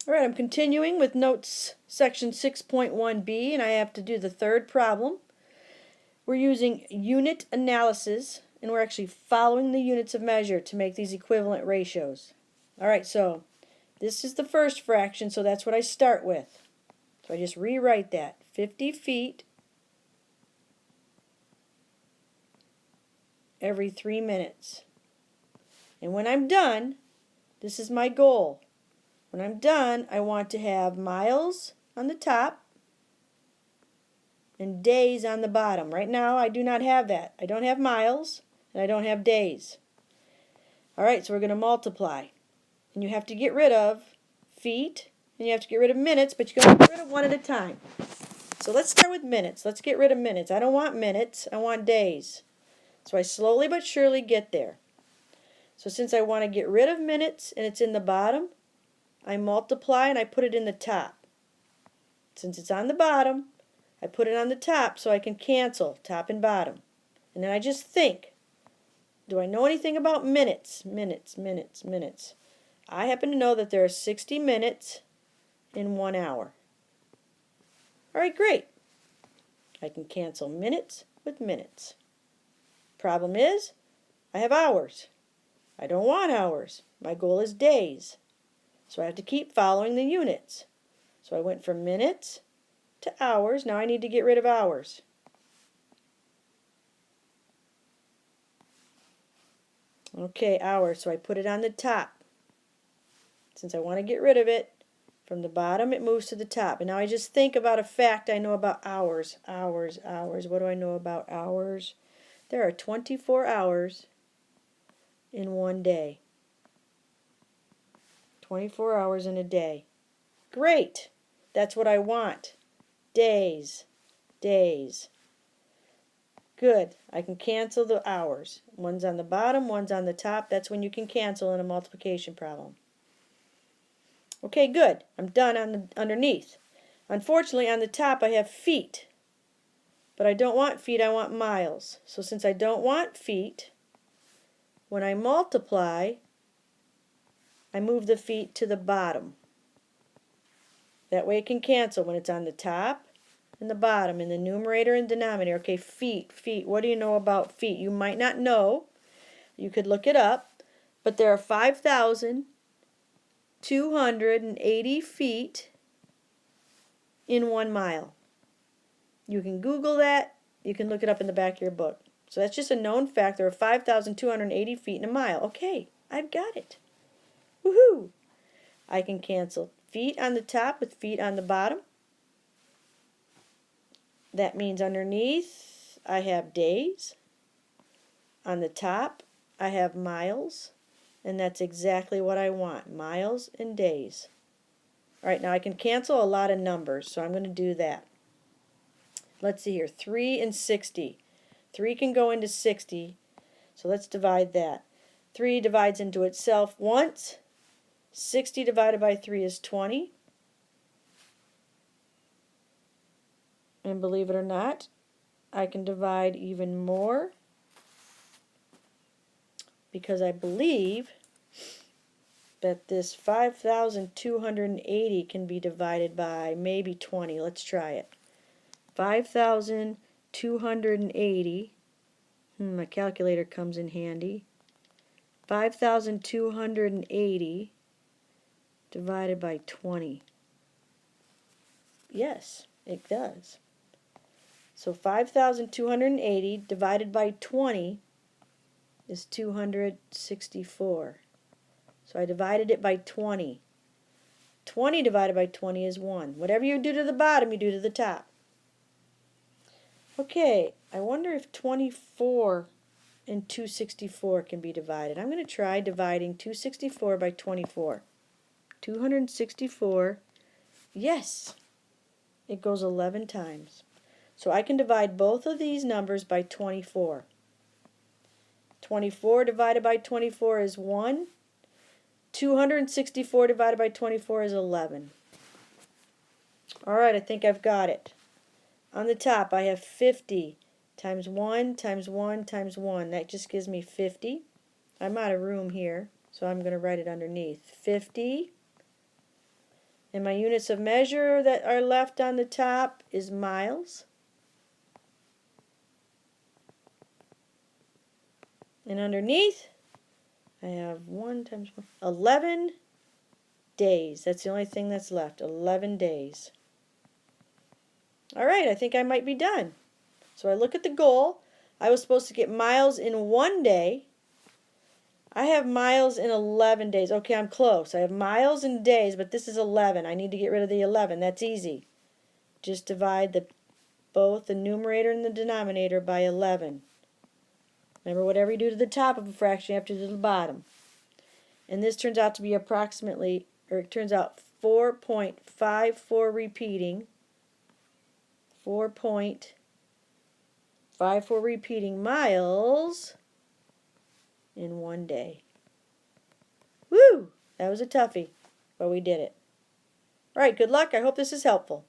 Alright, I'm continuing with notes section 6.1b, and I have to do the third problem. We're using unit analysis, and we're actually following the units of measure to make these equivalent ratios. Alright, so this is the first fraction, so that's what I start with. So I just rewrite that. 50 feet every 3 minutes. And when I'm done, this is my goal. When I'm done, I want to have miles on the top and days on the bottom. Right now, I do not have that. I don't have miles and I don't have days. Alright, so we're going to multiply. And you have to get rid of feet and you have to get rid of minutes, but you're going to get rid of one at a time. So let's start with minutes. Let's get rid of minutes. I don't want minutes. I want days. So I slowly but surely get there. So since I want to get rid of minutes and it's in the bottom, I multiply and I put it in the top. Since it's on the bottom, I put it on the top so I can cancel top and bottom. And then I just think, do I know anything about minutes? Minutes, minutes, minutes. I happen to know that there are 60 minutes in 1 hour. Alright, great. I can cancel minutes with minutes. Problem is, I have hours. I don't want hours. My goal is days. So I have to keep following the units. So I went from minutes to hours. Now I need to get rid of hours. Okay, hours. So I put it on the top. Since I want to get rid of it, from the bottom it moves to the top. And now I just think about a fact I know about hours. Hours, hours. What do I know about hours? There are 24 hours in one day. 24 hours in a day. Great! That's what I want. Days. Days. Good. I can cancel the hours. One's on the bottom, one's on the top. That's when you can cancel in a multiplication problem. Okay, good. I'm done on the underneath. Unfortunately, on the top I have feet. But I don't want feet, I want miles. So since I don't want feet, when I multiply, I move the feet to the bottom. That way it can cancel when it's on the top and the bottom, in the numerator and denominator. Okay, feet, feet. What do you know about feet? You might not know. You could look it up. But there are 5,280 feet in 1 mile. You can Google that. You can look it up in the back of your book. So that's just a known fact. There are 5,280 feet in a mile. Okay, I've got it. Woohoo! I can cancel feet on the top with feet on the bottom. That means underneath I have days. On the top I have miles. And that's exactly what I want. Miles and days. Alright, now I can cancel a lot of numbers, so I'm going to do that. Let's see here. 3 and 60. 3 can go into 60, so let's divide that. 3 divides into itself once. 60 divided by 3 is 20. And believe it or not, I can divide even more because I believe that this 5,280 can be divided by maybe 20. Let's try it. 5,280. My calculator comes in handy. 5,280 divided by 20. Yes, it does. So 5,280 divided by 20 is 264. So I divided it by 20. 20 divided by 20 is 1. Whatever you do to the bottom, you do to the top. Okay, I wonder if 24 and 264 can be divided. I'm going to try dividing 264 by 24. 264. Yes, it goes 11 times. So I can divide both of these numbers by 24. 24 divided by 24 is 1. 264 divided by 24 is 11. Alright, I think I've got it. On the top I have 50 times 1 times 1 times 1. That just gives me 50. I'm out of room here, so I'm going to write it underneath. 50 And my units of measure that are left on the top is miles. And underneath, I have 1 times 1, 11 days. That's the only thing that's left, 11 days. All right, I think I might be done. So I look at the goal. I was supposed to get miles in 1 day. I have miles in 11 days. Okay, I'm close. I have miles in days, but this is 11. I need to get rid of the 11. That's easy. Just divide both the numerator and the denominator by 11. Remember, whatever you do to the top of a fraction, you have to do to the bottom. And this turns out to be approximately, or it turns out 4.54 repeating. 4.54 repeating miles in 1 day. Woo! That was a toughie, but we did it. All right, good luck. I hope this is helpful.